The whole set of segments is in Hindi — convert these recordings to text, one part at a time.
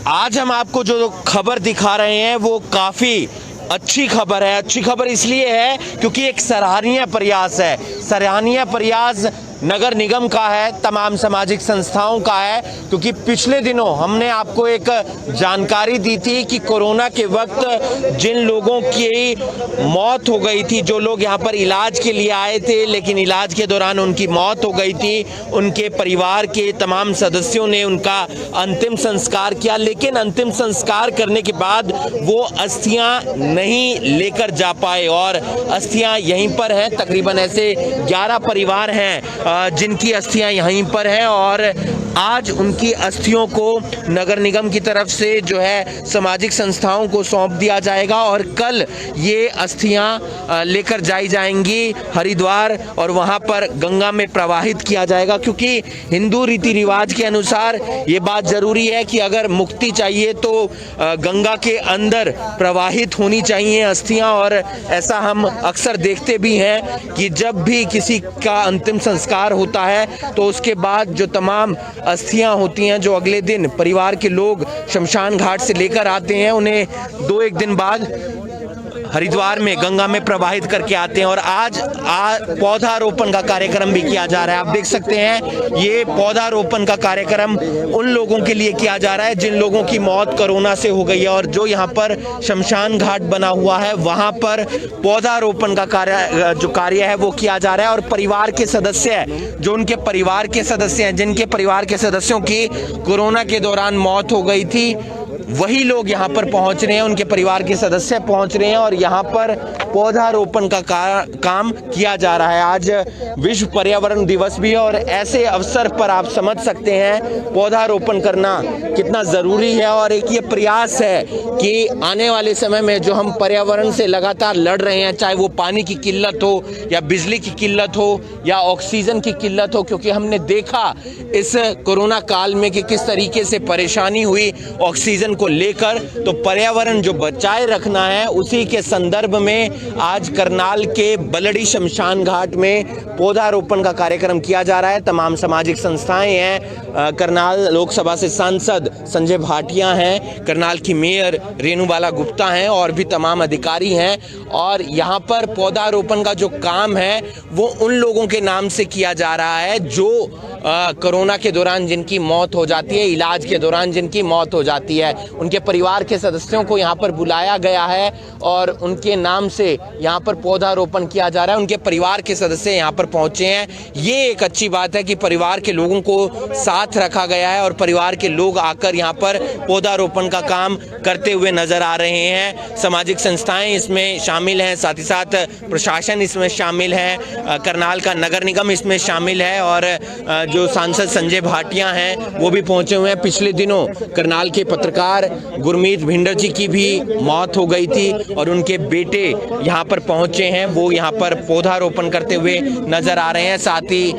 आज हम आपको जो खबर दिखा रहे हैं वो काफ़ी अच्छी खबर है। अच्छी खबर इसलिए है क्योंकि एक सराहनीय प्रयास है। सराहनीय प्रयास नगर निगम का है, तमाम सामाजिक संस्थाओं का है, क्योंकि पिछले दिनों हमने आपको एक जानकारी दी थी कि कोरोना के वक्त जिन लोगों की मौत हो गई थी, जो लोग यहाँ पर इलाज के लिए आए थे लेकिन इलाज के दौरान उनकी मौत हो गई थी, उनके परिवार के तमाम सदस्यों ने उनका अंतिम संस्कार किया, लेकिन अंतिम संस्कार करने के बाद वो अस्थियां नहीं लेकर जा पाए और अस्थियां यहीं पर हैं। तकरीबन ऐसे 11 परिवार हैं जिनकी अस्थियां यहीं पर हैं और आज उनकी अस्थियों को नगर निगम की तरफ से जो है सामाजिक संस्थाओं को सौंप दिया जाएगा और कल ये अस्थियां लेकर जाई जाएंगी हरिद्वार और वहां पर गंगा में प्रवाहित किया जाएगा, क्योंकि हिंदू रीति रिवाज के अनुसार ये बात जरूरी है कि अगर मुक्ति चाहिए तो गंगा के अंदर प्रवाहित होनी चाहिए अस्थियां। और ऐसा हम अक्सर देखते भी हैं कि जब भी किसी का अंतिम संस्कार होता है तो उसके बाद जो तमाम अस्थियां होती हैं, जो अगले दिन परिवार के लोग शमशान घाट से लेकर आते हैं, उन्हें 2-1 दिन बाद हरिद्वार में गंगा में प्रवाहित करके आते हैं। और आज पौधारोपण का कार्यक्रम भी किया जा रहा है। आप देख सकते हैं ये पौधारोपण का कार्यक्रम उन लोगों के लिए किया जा रहा है जिन लोगों की मौत कोरोना से हो गई है और जो यहाँ पर शमशान घाट बना हुआ है वहाँ पर पौधारोपण का कार्य है वो किया जा रहा है। और परिवार के सदस्य हैं, जो उनके परिवार के सदस्य हैं, जिनके परिवार के सदस्यों की कोरोना के दौरान मौत हो गई थी, वही लोग यहाँ पर पहुंच रहे हैं, उनके परिवार के सदस्य पहुंच रहे हैं और यहाँ पर पौधारोपण का काम किया जा रहा है। आज विश्व पर्यावरण दिवस भी है और ऐसे अवसर पर आप समझ सकते हैं पौधारोपण करना कितना ज़रूरी है। और एक ये प्रयास है कि आने वाले समय में जो हम पर्यावरण से लगातार लड़ रहे हैं, चाहे वो पानी की किल्लत हो या बिजली की किल्लत हो या ऑक्सीजन की किल्लत हो, क्योंकि हमने देखा इस कोरोना काल में कि किस तरीके से परेशानी हुई ऑक्सीजन को लेकर, तो पर्यावरण जो बचाए रखना है उसी के संदर्भ में आज करनाल के बलड़ी शमशान घाट में पौधारोपण का कार्यक्रम किया जा रहा है। तमाम सामाजिक संस्थाएं हैं, करनाल लोकसभा से सांसद संजय भाटिया हैं, करनाल की मेयर रेणुबाला गुप्ता हैं और भी तमाम अधिकारी हैं। और यहाँ पर पौधारोपण का जो काम है वो उन लोगों के नाम से किया जा रहा है जो कोरोना के दौरान जिनकी मौत हो जाती है, इलाज के दौरान जिनकी मौत हो जाती है, उनके परिवार के सदस्यों को यहाँ पर बुलाया गया है और उनके नाम से यहाँ पर पौधारोपण किया जा रहा है। उनके परिवार के सदस्य यहाँ पर पहुँचे हैं। ये एक अच्छी बात है कि परिवार के लोगों को साथ रखा गया है और परिवार के लोग आकर यहाँ पर पौधारोपण का काम करते हुए नजर आ रहे हैं। सामाजिक संस्थाएं इसमें शामिल हैं, साथ ही साथ प्रशासन इसमें शामिल है, करनाल का नगर निगम इसमें शामिल है और जो सांसद संजय भाटिया हैं वो भी पहुंचे हुए हैं। पिछले दिनों करनाल के पत्रकार गुरमीत भिंडर जी की भी मौत हो गई थी और उनके बेटे यहाँ पर पहुंचे हैं, वो यहाँ पर पौधारोपण करते हुए नजर आ रहे हैं। साथ ही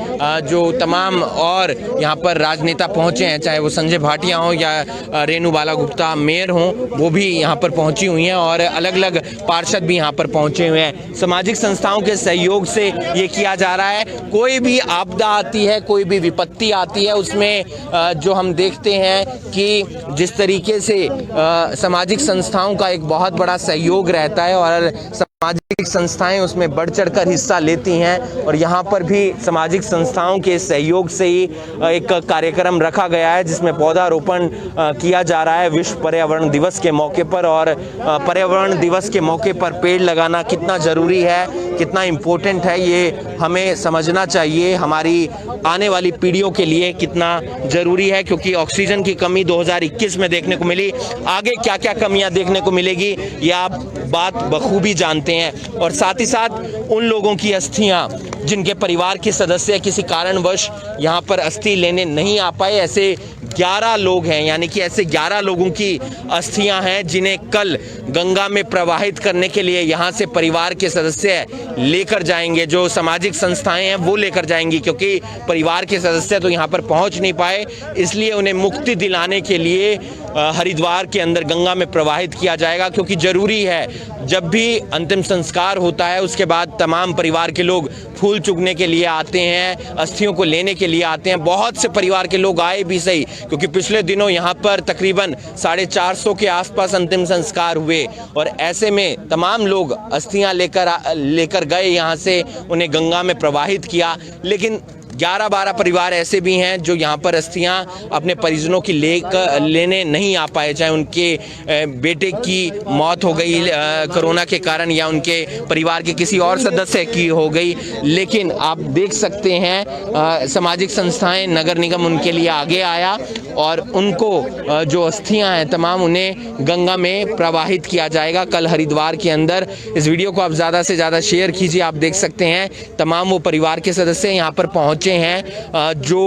जो तमाम और यहाँ पर राजनेता पहुंचे हैं, चाहे वो संजय भाटिया हो या रेणुबाला गुप्ता मेयर हों, वो भी यहाँ पर पहुंची हुई हैं और अलग अलग पार्षद भी यहाँ पर पहुंचे हुए हैं। सामाजिक संस्थाओं के सहयोग से ये किया जा रहा है। कोई भी आपदा आती है, कोई भी विपत्ति आती है, उसमें जो हम देखते हैं कि जिस तरीके से सामाजिक संस्थाओं का एक बहुत बड़ा सहयोग रहता है और सामाजिक संस्थाएं उसमें बढ़ चढ़कर हिस्सा लेती हैं और यहाँ पर भी सामाजिक संस्थाओं के सहयोग से ही एक कार्यक्रम रखा गया है जिसमें पौधारोपण किया जा रहा है विश्व पर्यावरण दिवस के मौके पर। और पर्यावरण दिवस के मौके पर पेड़ लगाना कितना ज़रूरी है, कितना इम्पोर्टेंट है, ये हमें समझना चाहिए। हमारी आने वाली पीढ़ियों के लिए कितना ज़रूरी है, क्योंकि ऑक्सीजन की कमी 2021 में देखने को मिली। आगे क्या क्या कमियां देखने को मिलेगी ये आप बात बखूबी जानते हैं। और साथ ही साथ उन लोगों की अस्थियां जिनके परिवार के सदस्य किसी कारणवश यहाँ पर अस्थि लेने नहीं आ पाए, ऐसे 11 लोग हैं, यानी कि ऐसे 11 लोगों की अस्थियां हैं जिन्हें कल गंगा में प्रवाहित करने के लिए यहाँ से परिवार के सदस्य लेकर जाएंगे। जो सामाजिक संस्थाएं हैं वो लेकर जाएंगी, क्योंकि परिवार के सदस्य तो यहाँ पर पहुँच नहीं पाए, इसलिए उन्हें मुक्ति दिलाने के लिए हरिद्वार के अंदर गंगा में प्रवाहित किया जाएगा, क्योंकि जरूरी है जब भी अंतिम संस्कार होता है उसके बाद तमाम परिवार के लोग फूल चुगने के लिए आते हैं, अस्थियों को लेने के लिए आते हैं। बहुत से परिवार के लोग आए भी सही, क्योंकि पिछले दिनों यहाँ पर तकरीबन 450 के आसपास अंतिम संस्कार हुए और ऐसे में तमाम लोग अस्थियां लेकर गए यहाँ से, उन्हें गंगा में प्रवाहित किया। लेकिन 11-12 परिवार ऐसे भी हैं जो यहाँ पर अस्थियां अपने परिजनों की लेने नहीं आ पाए, चाहे उनके बेटे की मौत हो गई कोरोना के कारण या उनके परिवार के किसी और सदस्य की हो गई। लेकिन आप देख सकते हैं सामाजिक संस्थाएं, नगर निगम उनके लिए आगे आया और उनको जो अस्थियां हैं तमाम उन्हें गंगा में प्रवाहित किया जाएगा कल हरिद्वार के अंदर। इस वीडियो को आप ज़्यादा से ज़्यादा शेयर कीजिए। आप देख सकते हैं तमाम वो परिवार के सदस्य यहाँ पर पहुँचे हैं जो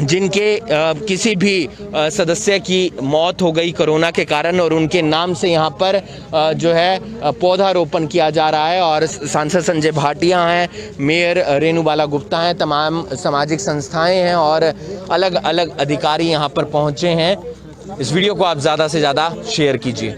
जिनके किसी भी सदस्य की मौत हो गई कोरोना के कारण और उनके नाम से यहाँ पर जो है पौधारोपण किया जा रहा है। और सांसद संजय भाटिया हैं, मेयर रेणुबाला गुप्ता हैं, तमाम सामाजिक संस्थाएं हैं और अलग अलग अधिकारी यहाँ पर पहुँचे हैं। इस वीडियो को आप ज़्यादा से ज़्यादा शेयर कीजिए।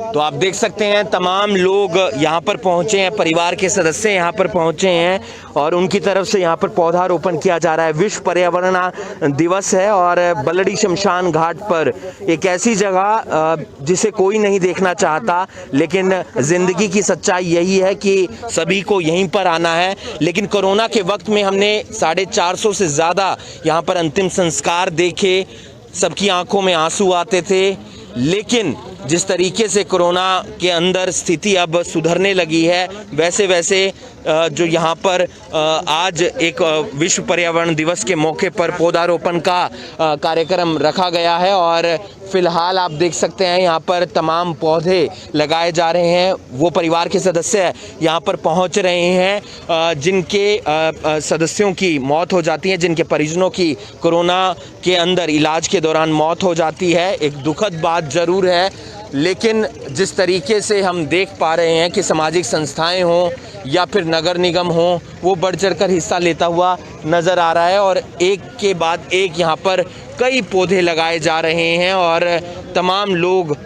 तो आप देख सकते हैं तमाम लोग यहाँ पर पहुँचे हैं, परिवार के सदस्य यहाँ पर पहुँचे हैं और उनकी तरफ से यहाँ पर पौधारोपण किया जा रहा है। विश्व पर्यावरण दिवस है और बलड़ी शमशान घाट पर एक ऐसी जगह जिसे कोई नहीं देखना चाहता, लेकिन ज़िंदगी की सच्चाई यही है कि सभी को यहीं पर आना है। लेकिन कोरोना के वक्त में हमने 450 से ज़्यादा यहाँ पर अंतिम संस्कार देखे, सबकी आंखों में आंसू आते थे। लेकिन जिस तरीके से कोरोना के अंदर स्थिति अब सुधरने लगी है, वैसे वैसे जो यहाँ पर आज एक विश्व पर्यावरण दिवस के मौके पर पौधारोपण का कार्यक्रम रखा गया है और फिलहाल आप देख सकते हैं यहाँ पर तमाम पौधे लगाए जा रहे हैं। वो परिवार के सदस्य यहाँ पर पहुँच रहे हैं जिनके सदस्यों की मौत हो जाती है, जिनके परिजनों की कोरोना के अंदर इलाज के दौरान मौत हो जाती है। एक दुखद बात ज़रूर है, लेकिन जिस तरीके से हम देख पा रहे हैं कि सामाजिक संस्थाएं हों या फिर नगर निगम हों, वो बढ़ चढ़कर हिस्सा लेता हुआ नज़र आ रहा है और एक के बाद एक यहाँ पर कई पौधे लगाए जा रहे हैं और तमाम लोग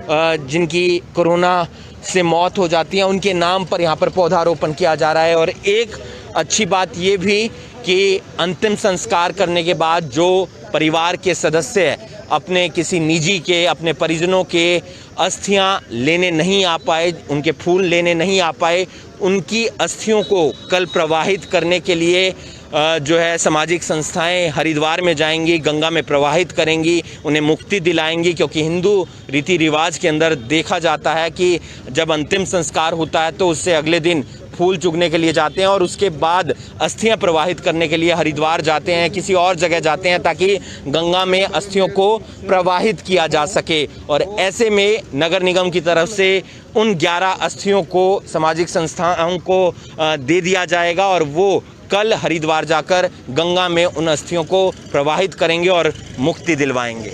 जिनकी कोरोना से मौत हो जाती है उनके नाम पर यहाँ पर पौधारोपण किया जा रहा है। और एक अच्छी बात ये भी कि अंतिम संस्कार करने के बाद जो परिवार के सदस्य अपने किसी निजी के, अपने परिजनों के अस्थियां लेने नहीं आ पाए, उनके फूल लेने नहीं आ पाए, उनकी अस्थियों को कल प्रवाहित करने के लिए जो है सामाजिक संस्थाएं हरिद्वार में जाएंगी, गंगा में प्रवाहित करेंगी, उन्हें मुक्ति दिलाएंगी। क्योंकि हिंदू रीति रिवाज के अंदर देखा जाता है कि जब अंतिम संस्कार होता है तो उससे अगले दिन फूल चुगने के लिए जाते हैं और उसके बाद अस्थियां प्रवाहित करने के लिए हरिद्वार जाते हैं, किसी और जगह जाते हैं ताकि गंगा में अस्थियों को प्रवाहित किया जा सके। और ऐसे में नगर निगम की तरफ से उन 11 अस्थियों को सामाजिक संस्थाओं को दे दिया जाएगा और वो कल हरिद्वार जाकर गंगा में उन अस्थियों को प्रवाहित करेंगे और मुक्ति दिलवाएंगे।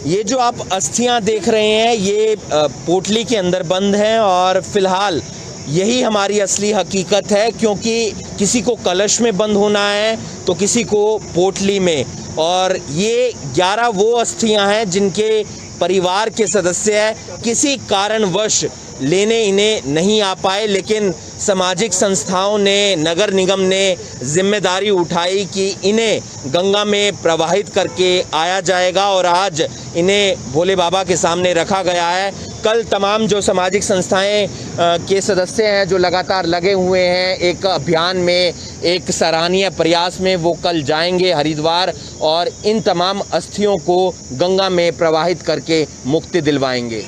ये जो आप अस्थियां देख रहे हैं ये पोटली के अंदर बंद हैं और फिलहाल यही हमारी असली हकीकत है, क्योंकि किसी को कलश में बंद होना है तो किसी को पोटली में। और ये 11 वो अस्थियां हैं जिनके परिवार के सदस्य किसी कारणवश लेने इन्हें नहीं आ पाए, लेकिन सामाजिक संस्थाओं ने, नगर निगम ने जिम्मेदारी उठाई कि इन्हें गंगा में प्रवाहित करके आया जाएगा और आज इन्हें भोले बाबा के सामने रखा गया है। कल तमाम जो सामाजिक संस्थाएं के सदस्य हैं जो लगातार लगे हुए हैं एक अभियान में, एक सराहनीय प्रयास में, वो कल जाएंगे हरिद्वार और इन तमाम अस्थियों को गंगा में प्रवाहित करके मुक्ति दिलवाएंगे।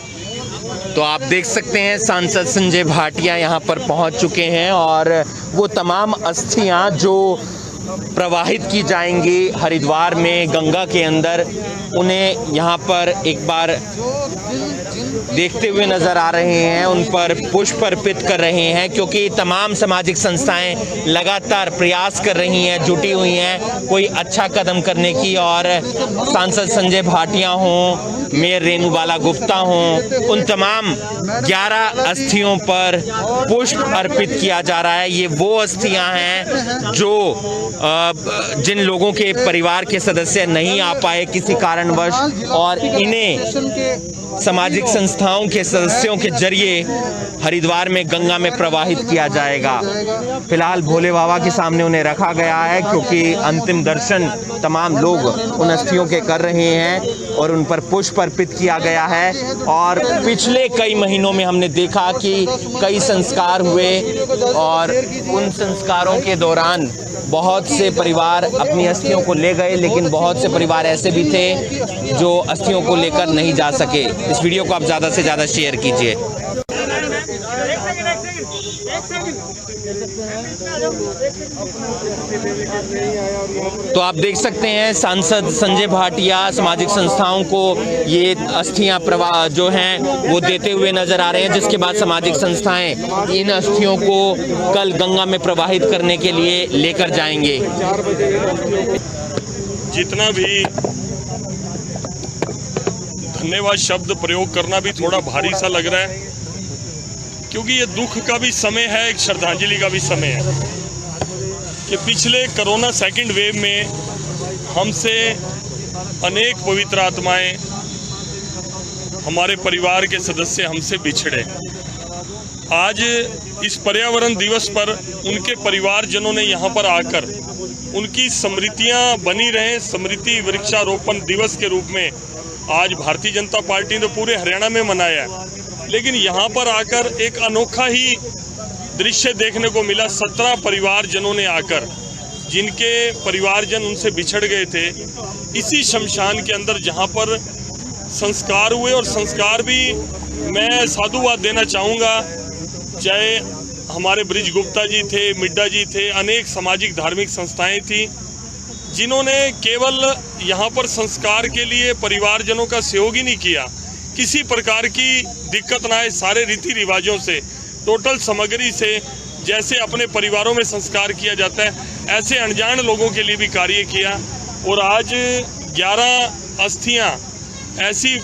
तो आप देख सकते हैं सांसद संजय भाटिया यहाँ पर पहुँच चुके हैं और वो तमाम अस्थियाँ जो प्रवाहित की जाएंगी हरिद्वार में गंगा के अंदर, उन्हें यहाँ पर एक बार देखते हुए नजर आ रहे हैं, उन पर पुष्प अर्पित कर रहे हैं, क्योंकि तमाम सामाजिक संस्थाएं लगातार प्रयास कर रही हैं, जुटी हुई हैं कोई अच्छा कदम करने की। और सांसद संजय भाटिया हों, मेयर रेणुबाला गुप्ता हों, उन तमाम 11 अस्थियों पर पुष्प अर्पित किया जा रहा है। ये वो अस्थियां हैं जो जिन लोगों के परिवार के सदस्य नहीं आ पाए किसी कारणवश, और इन्हें सामाजिक संस्थाओं के सदस्यों के जरिए हरिद्वार में गंगा में प्रवाहित किया जाएगा। फिलहाल भोले बाबा के सामने उन्हें रखा गया है, क्योंकि अंतिम दर्शन तमाम लोग उन अस्थियों के कर रहे हैं और उन पर पुष्प अर्पित किया गया है। और पिछले कई महीनों में हमने देखा कि कई संस्कार हुए, और उन संस्कारों के दौरान बहुत से परिवार अपनी अस्थियों को ले गए, लेकिन बहुत से परिवार ऐसे भी थे जो अस्थियों को लेकर नहीं जा सके। इस वीडियो को आप ज़्यादा से ज़्यादा शेयर कीजिए। तो आप देख सकते हैं सांसद संजय भाटिया सामाजिक संस्थाओं को ये अस्थियां प्रवाह जो हैं वो देते हुए नजर आ रहे हैं, जिसके बाद सामाजिक संस्थाएं इन अस्थियों को कल गंगा में प्रवाहित करने के लिए लेकर जाएंगे। जितना भी धन्यवाद शब्द प्रयोग करना भी थोड़ा भारी सा लग रहा है, क्योंकि ये दुख का भी समय है, एक श्रद्धांजलि का भी समय है कि पिछले कोरोना सेकंड वेव में हमसे अनेक पवित्र आत्माएं, हमारे परिवार के सदस्य हमसे बिछड़े। आज इस पर्यावरण दिवस पर उनके परिवारजनों ने यहाँ पर आकर उनकी स्मृतियाँ बनी रहें, स्मृति वृक्षारोपण दिवस के रूप में आज भारतीय जनता पार्टी ने पूरे हरियाणा में मनाया है। लेकिन यहाँ पर आकर एक अनोखा ही दृश्य देखने को मिला। 17 परिवारजनों ने आकर, जिनके परिवारजन उनसे बिछड़ गए थे, इसी शमशान के अंदर जहाँ पर संस्कार हुए। और संस्कार भी मैं साधुवाद देना चाहूँगा, चाहे हमारे ब्रिज गुप्ता जी थे, मिड्डा जी थे, अनेक सामाजिक धार्मिक संस्थाएं थी जिन्होंने केवल यहाँ पर संस्कार के लिए परिवारजनों का सहयोग ही नहीं किया, किसी प्रकार की दिक्कत ना आए, सारे रीति रिवाजों से, टोटल सामग्री से, जैसे अपने परिवारों में संस्कार किया जाता है, ऐसे अनजान लोगों के लिए भी कार्य किया। और आज 11 अस्थियां ऐसी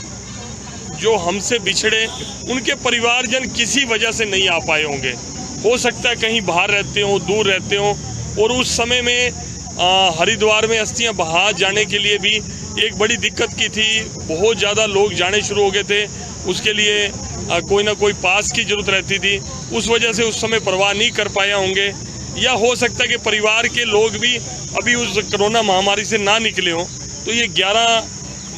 जो हमसे बिछड़े, उनके परिवारजन किसी वजह से नहीं आ पाए होंगे। हो सकता है कहीं बाहर रहते हो, दूर रहते हो, और उस समय में हरिद्वार में अस्थियां बहा जाने के लिए भी एक बड़ी दिक्कत की थी। बहुत ज़्यादा लोग जाने शुरू हो गए थे, उसके लिए कोई ना कोई पास की जरूरत रहती थी, उस वजह से उस समय परवाह नहीं कर पाया होंगे। या हो सकता है कि परिवार के लोग भी अभी उस कोरोना महामारी से ना निकले हों। तो ये 11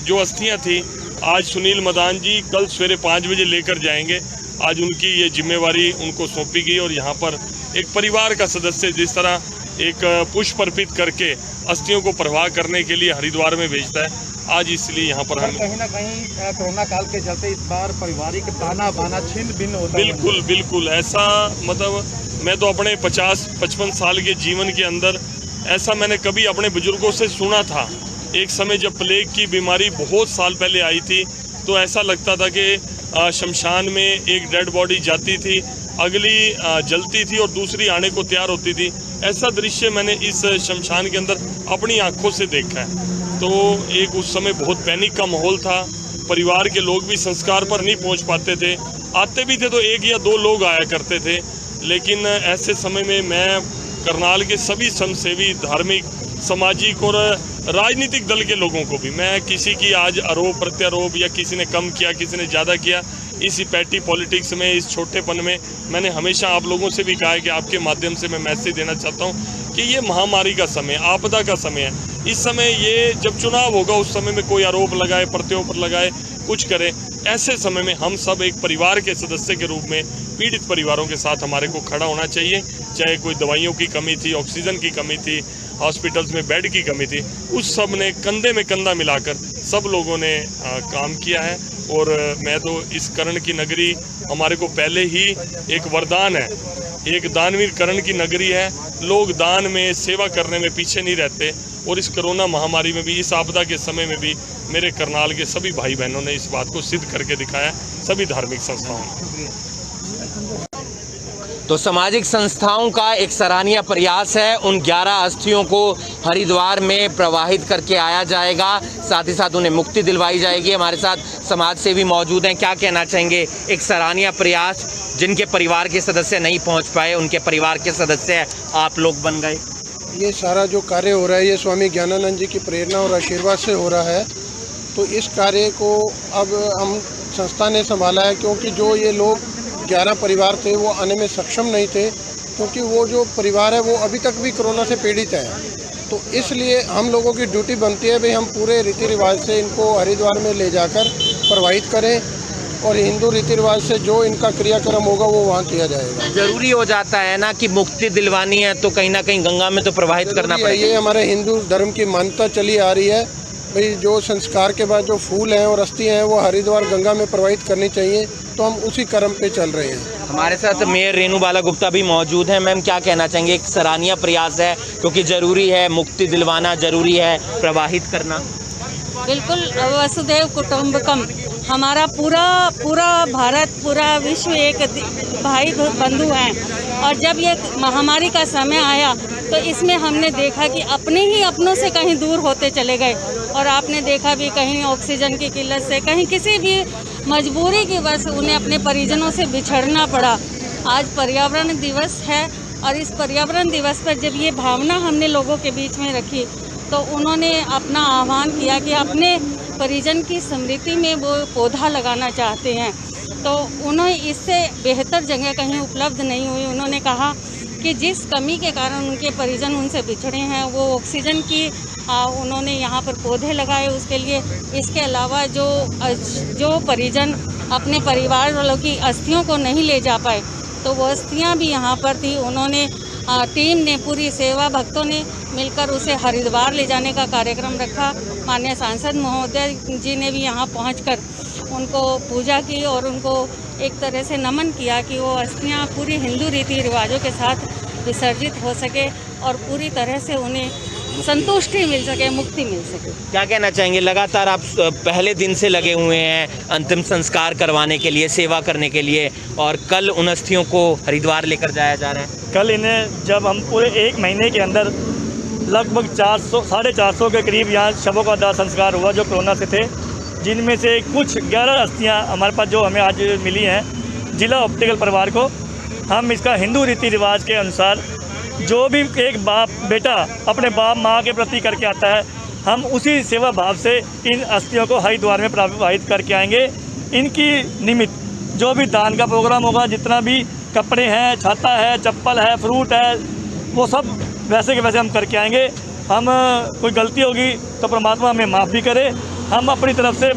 जो अस्थियां थी, आज सुनील मदान जी कल सवेरे 5 बजे लेकर जाएंगे। आज उनकी ये जिम्मेवारी उनको सौंपी गई, और यहाँ पर एक परिवार का सदस्य जिस तरह एक पुष्प अर्पित करके अस्थियों को प्रवाह करने के लिए हरिद्वार में भेजता है, आज इसलिए यहाँ पर हम कहीं ना कहीं कोरोना काल के चलते इस बार पारिवारिक ताना बाना छिन्न भिन्न होता है। बिल्कुल बिल्कुल ऐसा, मतलब मैं तो अपने 50-55 साल के जीवन के अंदर ऐसा मैंने कभी अपने बुजुर्गों से सुना था। एक समय जब प्लेग की बीमारी बहुत साल पहले आई थी, तो ऐसा लगता था कि शमशान में एक डेड बॉडी जाती थी, अगली जलती थी और दूसरी आने को तैयार होती थी। ऐसा दृश्य मैंने इस शमशान के अंदर अपनी आंखों से देखा है। तो एक उस समय बहुत पैनिक का माहौल था, परिवार के लोग भी संस्कार पर नहीं पहुंच पाते थे, आते भी थे तो 1 या 2 लोग आया करते थे। लेकिन ऐसे समय में मैं करनाल के सभी समाजसेवी, धार्मिक, सामाजिक और राजनीतिक दल के लोगों को भी, मैं किसी की आज आरोप प्रत्यारोप या किसी ने कम किया, किसी ने ज़्यादा किया, इसी पैटी पॉलिटिक्स में, इस छोटेपन में, मैंने हमेशा आप लोगों से भी कहा है कि आपके माध्यम से मैं मैसेज देना चाहता हूं कि ये महामारी का समय, आपदा का समय है। इस समय ये जब चुनाव होगा, उस समय में कोई आरोप लगाए, प्रत्यारोप लगाए, कुछ करे, ऐसे समय में हम सब एक परिवार के सदस्य के रूप में पीड़ित परिवारों के साथ हमारे को खड़ा होना चाहिए। चाहे कोई दवाइयों की कमी थी, ऑक्सीजन की कमी थी, हॉस्पिटल्स में बेड की कमी थी, उस सब ने कंधे में कंधा मिलाकर सब लोगों ने काम किया है। और मैं तो इस कर्ण की नगरी हमारे को पहले ही एक वरदान है, एक दानवीर कर्ण की नगरी है। लोग दान में, सेवा करने में पीछे नहीं रहते, और इस कोरोना महामारी में भी, इस आपदा के समय में भी मेरे करनाल के सभी भाई बहनों ने इस बात को सिद्ध करके दिखाया, सभी धार्मिक संस्थाओं ने। तो सामाजिक संस्थाओं का एक सराहनीय प्रयास है। उन 11 अस्थियों को हरिद्वार में प्रवाहित करके आया जाएगा, साथ ही साथ उन्हें मुक्ति दिलवाई जाएगी। हमारे साथ समाज सेवी मौजूद हैं, क्या कहना चाहेंगे? एक सराहनीय प्रयास, जिनके परिवार के सदस्य नहीं पहुंच पाए उनके परिवार के सदस्य आप लोग बन गए। ये सारा जो कार्य हो रहा है ये स्वामी ज्ञानानंद जी की प्रेरणा और आशीर्वाद से हो रहा है। तो इस कार्य को अब हम संस्था ने संभाला है, क्योंकि जो ये लोग 11 परिवार थे वो आने में सक्षम नहीं थे, क्योंकि वो जो परिवार है वो अभी तक भी कोरोना से पीड़ित है। तो इसलिए हम लोगों की ड्यूटी बनती है भाई हम पूरे रीति रिवाज से इनको हरिद्वार में ले जाकर प्रवाहित करें और हिंदू रीति रिवाज से जो इनका क्रियाक्रम होगा वो वहाँ किया जाएगा। जरूरी हो जाता है ना कि मुक्ति दिलवानी है तो कहीं ना कहीं गंगा में तो प्रवाहित करना पड़ेगा। ये हमारे हिंदू धर्म की मान्यता चली आ रही है भाई जो संस्कार के बाद जो फूल हैं और अस्थियाँ हैं वो हरिद्वार गंगा में प्रवाहित करनी चाहिए, तो हम उसी क्रम पे चल रहे हैं। हमारे साथ मेयर रेणु बाला गुप्ता भी मौजूद हैं। मैम, क्या कहना चाहेंगे? एक सराहनीय प्रयास है, क्योंकि जरूरी है मुक्ति दिलवाना, जरूरी है प्रवाहित करना। बिल्कुल, वसुधैव कुटुंबकम, हमारा पूरा भारत, पूरा विश्व एक भाई बंधु हैं। और जब ये महामारी का समय आया तो इसमें हमने देखा कि अपने ही अपनों से कहीं दूर होते चले गए। और आपने देखा भी कहीं ऑक्सीजन की किल्लत से, कहीं किसी भी मजबूरी की वजह से उन्हें अपने परिजनों से बिछड़ना पड़ा। आज पर्यावरण दिवस है और इस पर्यावरण दिवस पर जब ये भावना हमने लोगों के बीच में रखी तो उन्होंने अपना आह्वान किया कि अपने परिजन की स्मृति में वो पौधा लगाना चाहते हैं। तो उन्हें इससे बेहतर जगह कहीं उपलब्ध नहीं हुई। उन्होंने कहा कि जिस कमी के कारण उनके परिजन उनसे बिछड़े हैं वो ऑक्सीजन की उन्होंने यहाँ पर पौधे लगाए उसके लिए। इसके अलावा जो परिजन अपने परिवार वालों की अस्थियों को नहीं ले जा पाए तो वो अस्थियाँ भी यहाँ पर थी। उन्होंने टीम ने, पूरी सेवा भक्तों ने मिलकर उसे हरिद्वार ले जाने का कार्यक्रम रखा। माननीय सांसद महोदय जी ने भी यहाँ पहुंचकर उनको पूजा की और उनको एक तरह से नमन किया कि वो अस्थियाँ पूरी हिंदू रीति रिवाजों के साथ विसर्जित हो सके और पूरी तरह से उन्हें संतुष्टि मिल सके, मुक्ति मिल सके। क्या कहना चाहेंगे? लगातार आप पहले दिन से लगे हुए हैं अंतिम संस्कार करवाने के लिए, सेवा करने के लिए, और कल उन अस्थियों को हरिद्वार लेकर जाया जा रहा है। कल इन्हें जब हम पूरे 1 महीने के अंदर लगभग 400-450 के करीब यहाँ शवों का दाह संस्कार हुआ जो कोरोना से थे, जिनमें से कुछ 11 अस्थियाँ हमारे पास जो हमें आज मिली हैं जिला ऑप्टिकल परिवार को। हम इसका हिंदू रीति रिवाज के अनुसार जो भी एक बाप बेटा अपने बाप माँ के प्रति करके आता है, हम उसी सेवा भाव से इन अस्थियों को हरिद्वार में प्रवाहित करके आएंगे। इनकी निमित्त जो भी दान का प्रोग्राम होगा, जितना भी कपड़े हैं, छाता है, चप्पल है, फ्रूट है, वो सब वैसे के वैसे हम करके आएंगे। हम कोई गलती होगी तो परमात्मा हमें माफ़ भी करे। हम अपनी तरफ से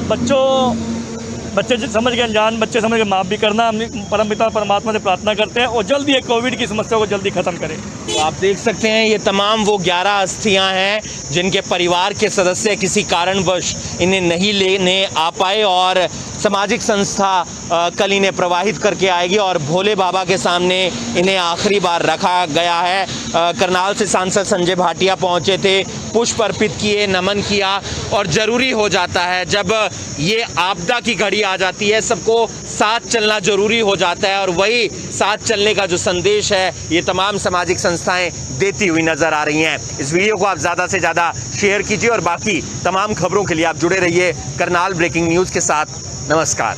बच्चे समझ के, अनजान बच्चे समझ के माफ़ भी करना हम परमपिता परमात्मा से प्रार्थना करते हैं और जल्दी ये कोविड की समस्या को जल्दी ख़त्म करें। तो आप देख सकते हैं ये तमाम वो 11 अस्थियां हैं जिनके परिवार के सदस्य किसी कारणवश इन्हें नहीं लेने आ पाए और सामाजिक संस्था कल इन्हें प्रवाहित करके आएगी और भोले बाबा के सामने इन्हें आखिरी बार रखा गया है। करनाल से सांसद संजय भाटिया पहुंचे थे, पुष्प अर्पित किए, नमन किया। और ज़रूरी हो जाता है जब ये आपदा की घड़ी आ जाती है, सबको साथ चलना ज़रूरी हो जाता है और वही साथ चलने का जो संदेश है ये तमाम सामाजिक संस्थाएं देती हुई नज़र आ रही हैं। इस वीडियो को आप ज़्यादा से ज़्यादा शेयर कीजिए और बाकी तमाम खबरों के लिए आप जुड़े रहिए करनाल ब्रेकिंग न्यूज़ के साथ। नमस्कार।